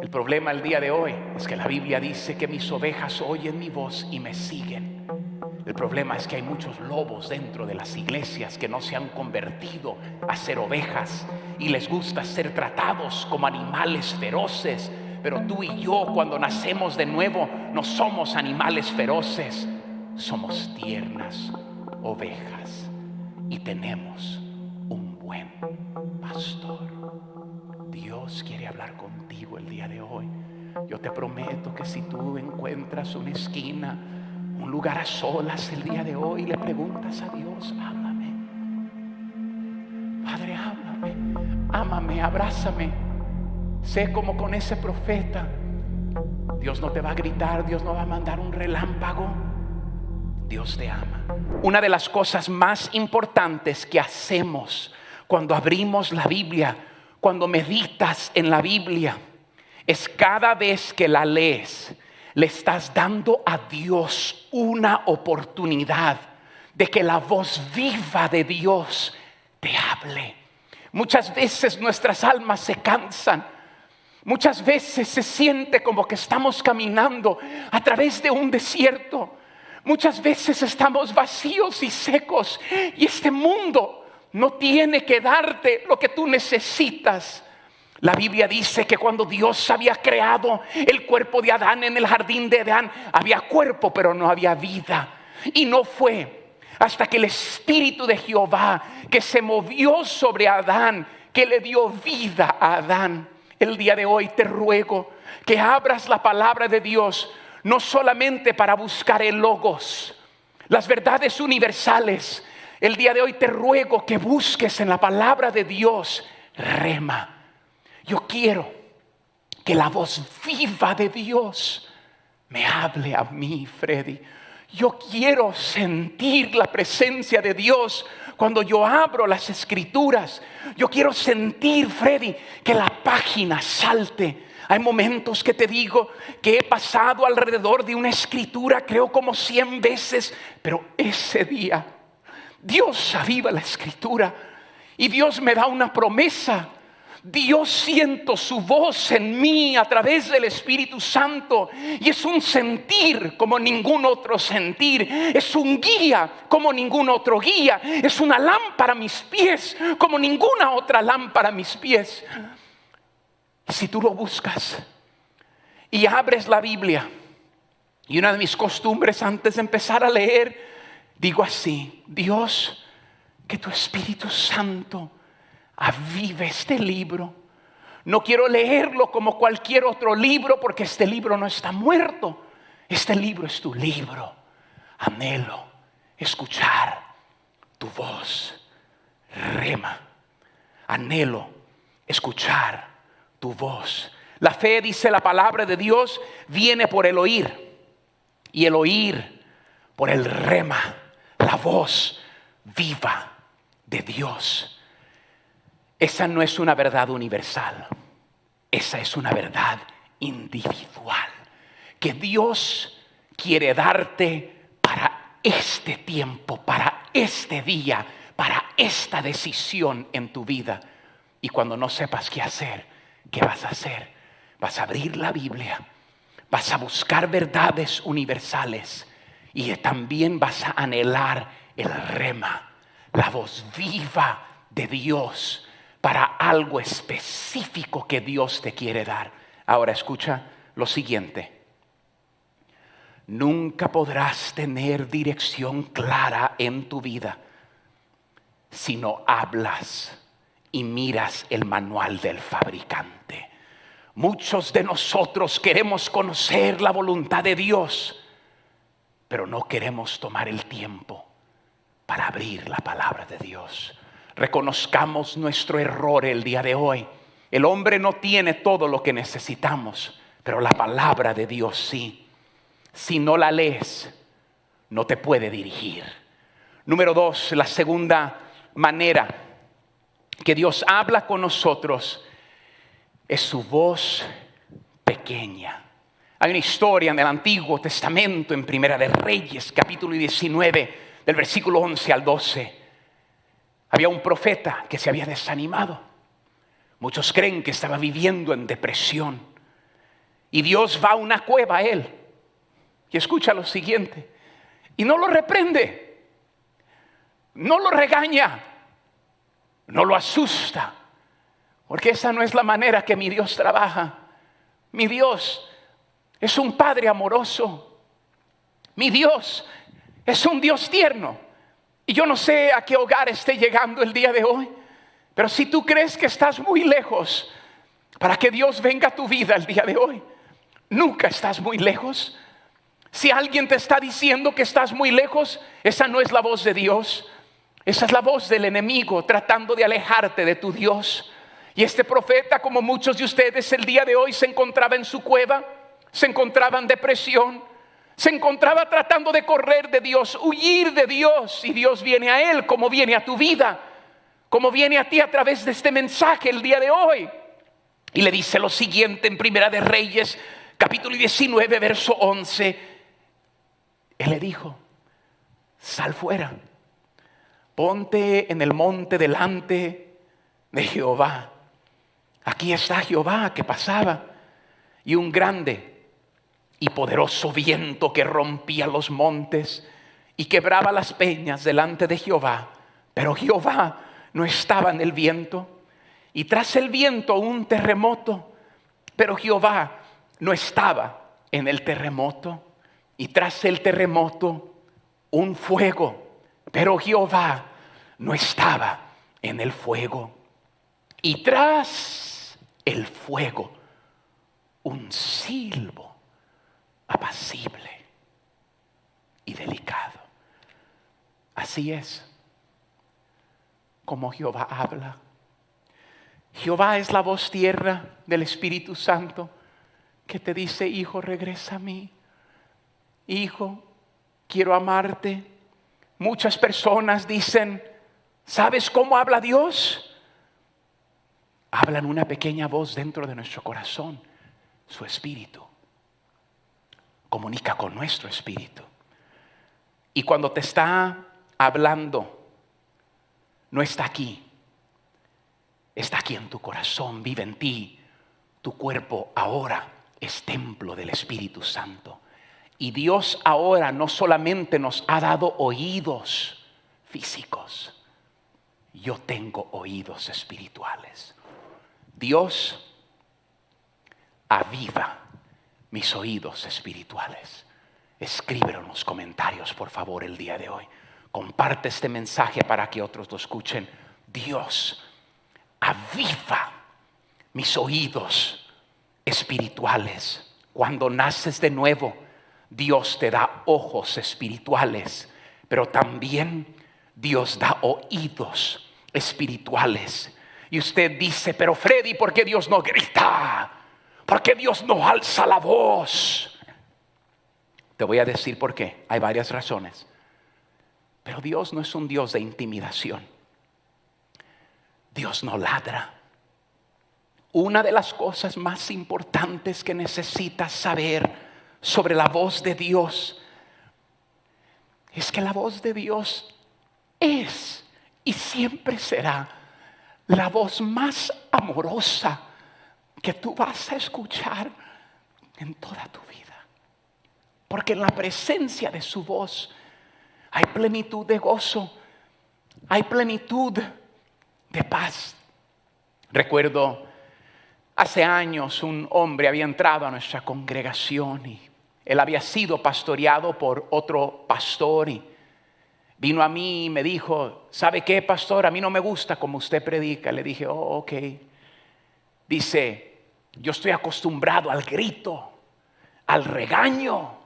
El problema el día de hoy es que la Biblia dice que mis ovejas oyen mi voz y me siguen. El problema es que hay muchos lobos dentro de las iglesias que no se han convertido a ser ovejas y les gusta ser tratados como animales feroces. Pero tú y yo, cuando nacemos de nuevo, no somos animales feroces, somos tiernas ovejas y tenemos un buen pastor. Dios quiere hablar contigo el día de hoy. Yo te prometo que si tú encuentras una esquina, un lugar a solas el día de hoy, le preguntas a Dios: háblame, Padre, háblame, ámame, abrázame. Sé como con ese profeta. Dios no te va a gritar, Dios no va a mandar un relámpago. Dios te ama. Una de las cosas más importantes que hacemos cuando abrimos la Biblia, cuando meditas en la Biblia, es cada vez que la lees, le estás dando a Dios una oportunidad de que la voz viva de Dios te hable. Muchas veces nuestras almas se cansan. Muchas veces se siente como que estamos caminando a través de un desierto. Muchas veces estamos vacíos y secos y este mundo no tiene que darte lo que tú necesitas. La Biblia dice que cuando Dios había creado el cuerpo de Adán en el jardín de Edén, había cuerpo pero no había vida. Y no fue hasta que el Espíritu de Jehová que se movió sobre Adán, que le dio vida a Adán. El día de hoy te ruego que abras la palabra de Dios, no solamente para buscar el logos, las verdades universales. El día de hoy te ruego que busques en la palabra de Dios rema. Yo quiero que la voz viva de Dios me hable a mí, Freddy. Yo quiero sentir la presencia de Dios cuando yo abro las escrituras. Yo quiero sentir, Freddy, que la página salte. Hay momentos que te digo que he pasado alrededor de una escritura, creo como 100 veces, pero ese día Dios aviva la escritura y Dios me da una promesa. Dios siento su voz en mí a través del Espíritu Santo y es un sentir como ningún otro sentir, es un guía como ningún otro guía, es una lámpara a mis pies como ninguna otra lámpara a mis pies. Si tú lo buscas y abres la Biblia, y una de mis costumbres antes de empezar a leer, digo así: Dios, que tu Espíritu Santo avive este libro. No quiero leerlo como cualquier otro libro, porque este libro no está muerto. Este libro es tu libro. Anhelo escuchar tu voz. Rema. Anhelo escuchar tu voz. La fe, dice la palabra de Dios, viene por el oír, y el oír por el rema, la voz viva de Dios. Esa no es una verdad universal, esa es una verdad individual que Dios quiere darte para este tiempo, para este día, para esta decisión en tu vida. Y cuando no sepas qué hacer, ¿qué vas a hacer? Vas a abrir la Biblia, vas a buscar verdades universales y también vas a anhelar el rema, la voz viva de Dios para algo específico que Dios te quiere dar. Ahora escucha lo siguiente: nunca podrás tener dirección clara en tu vida si no hablas y miras el manual del fabricante. Muchos de nosotros queremos conocer la voluntad de Dios, pero no queremos tomar el tiempo para abrir la palabra de Dios. Reconozcamos nuestro error el día de hoy. El hombre no tiene todo lo que necesitamos, pero la palabra de Dios sí. Si no la lees, no te puede dirigir. Número 2, la segunda manera que Dios habla con nosotros es su voz pequeña. Hay una historia en el Antiguo Testamento, en Primera de Reyes, capítulo 19, del versículo 11 al 12. Había un profeta que se había desanimado. Muchos creen que estaba viviendo en depresión. Y Dios va a una cueva a él. Y escucha lo siguiente. Y no lo reprende. No lo regaña. No lo asusta. Porque esa no es la manera que mi Dios trabaja. Mi Dios es un Padre amoroso. Mi Dios es un Dios tierno. Y yo no sé a qué hogar esté llegando el día de hoy. Pero si tú crees que estás muy lejos para que Dios venga a tu vida el día de hoy, nunca estás muy lejos. Si alguien te está diciendo que estás muy lejos, esa no es la voz de Dios. Esa es la voz del enemigo tratando de alejarte de tu Dios. Y este profeta, como muchos de ustedes el día de hoy, se encontraba en su cueva, se encontraba en depresión, se encontraba tratando de correr de Dios, huir de Dios. Y Dios viene a él como viene a tu vida, como viene a ti a través de este mensaje el día de hoy. Y le dice lo siguiente en Primera de Reyes, capítulo 19, verso 11. Él le dijo: sal fuera, ponte en el monte delante de Jehová. Aquí está Jehová que pasaba, y un grande y poderoso viento que rompía los montes y quebraba las peñas delante de Jehová. Pero Jehová no estaba en el viento. Y tras el viento un terremoto, pero Jehová no estaba en el terremoto. Y tras el terremoto un fuego, pero Jehová no estaba en el fuego. Y tras el fuego un silbo apacible y delicado. Así es como Jehová habla. Jehová es la voz tierna del Espíritu Santo que te dice: hijo, regresa a mí. Hijo, quiero amarte. Muchas personas dicen: ¿sabes cómo habla Dios? Hablan una pequeña voz dentro de nuestro corazón. Su espíritu comunica con nuestro espíritu. Y cuando te está hablando, no está aquí. Está aquí en tu corazón, vive en ti. Tu cuerpo ahora es templo del Espíritu Santo. Y Dios ahora no solamente nos ha dado oídos físicos. Yo tengo oídos espirituales. Dios aviva mis oídos espirituales. Escríbelo en los comentarios, por favor, el día de hoy. Comparte este mensaje para que otros lo escuchen. Dios aviva mis oídos espirituales. Cuando naces de nuevo, Dios te da ojos espirituales, pero también Dios da oídos espirituales. Y usted dice: pero Freddy, ¿por qué Dios no grita? ¿Por qué Dios no alza la voz? Te voy a decir por qué. Hay varias razones. Pero Dios no es un Dios de intimidación. Dios no ladra. Una de las cosas más importantes que necesitas saber sobre la voz de Dios es que la voz de Dios es y siempre será la voz más amorosa que tú vas a escuchar en toda tu vida. Porque en la presencia de su voz hay plenitud de gozo, hay plenitud de paz. Recuerdo hace años un hombre había entrado a nuestra congregación y él había sido pastoreado por otro pastor y vino a mí y me dijo: ¿sabe qué, pastor? A mí no me gusta como usted predica. Le dije: oh, ok. Dice: yo estoy acostumbrado al grito, al regaño.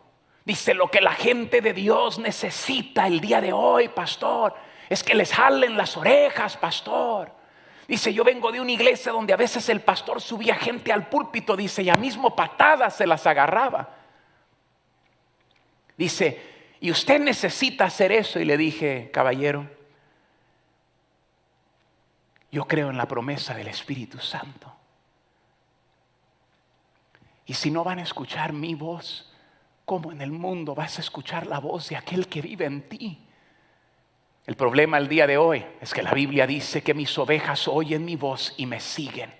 Dice: lo que la gente de Dios necesita el día de hoy, pastor, es que les jalen las orejas, pastor. Dice: yo vengo de una iglesia donde a veces el pastor subía gente al púlpito, dice, y a mismo patadas se las agarraba. Dice: y usted necesita hacer eso. Y le dije: caballero, yo creo en la promesa del Espíritu Santo. Y si no van a escuchar mi voz, ¿cómo en el mundo vas a escuchar la voz de aquel que vive en ti? El problema el día de hoy es que la Biblia dice que mis ovejas oyen mi voz y me siguen.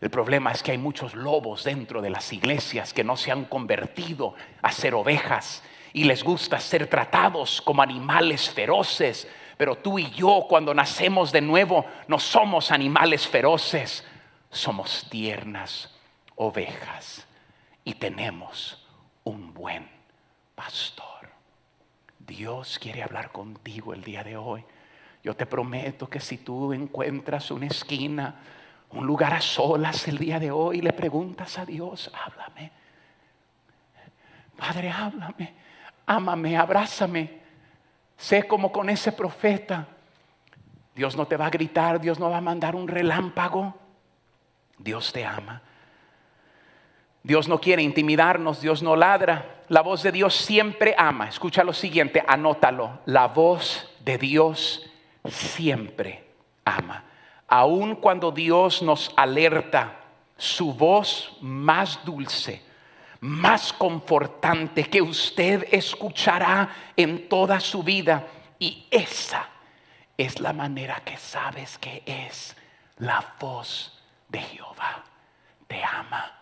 El problema es que hay muchos lobos dentro de las iglesias que no se han convertido a ser ovejas y les gusta ser tratados como animales feroces. Pero tú y yo, cuando nacemos de nuevo, no somos animales feroces, somos tiernas ovejas y tenemos un buen pastor. Dios quiere hablar contigo el día de hoy. Yo te prometo que si tú encuentras una esquina, un lugar a solas el día de hoy, le preguntas a Dios: háblame, Padre, háblame, ámame, abrázame. Sé como con ese profeta. Dios no te va a gritar, Dios no va a mandar un relámpago. Dios te ama. Dios no quiere intimidarnos, Dios no ladra. La voz de Dios siempre ama. Escucha lo siguiente, anótalo. La voz de Dios siempre ama. Aun cuando Dios nos alerta, su voz más dulce, más confortante que usted escuchará en toda su vida. Y esa es la manera que sabes que es la voz de Jehová. Te ama,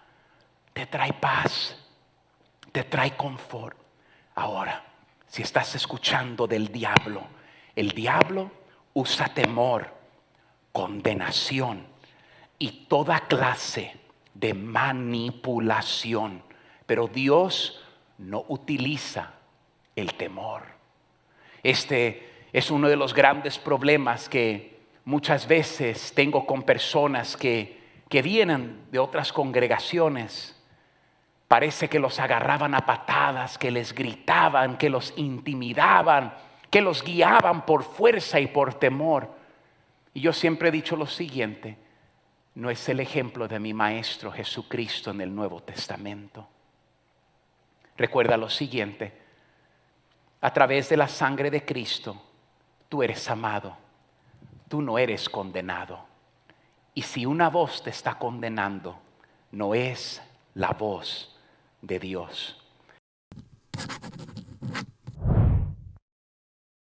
te trae paz, te trae confort. Ahora, si estás escuchando del diablo, el diablo usa temor, condenación y toda clase de manipulación. Pero Dios no utiliza el temor. Este es uno de los grandes problemas que muchas veces tengo con personas que vienen de otras congregaciones. Parece que los agarraban a patadas, que les gritaban, que los intimidaban, que los guiaban por fuerza y por temor. Y yo siempre he dicho lo siguiente: no es el ejemplo de mi Maestro Jesucristo en el Nuevo Testamento. Recuerda lo siguiente: a través de la sangre de Cristo, tú eres amado, tú no eres condenado. Y si una voz te está condenando, no es la voz de Dios.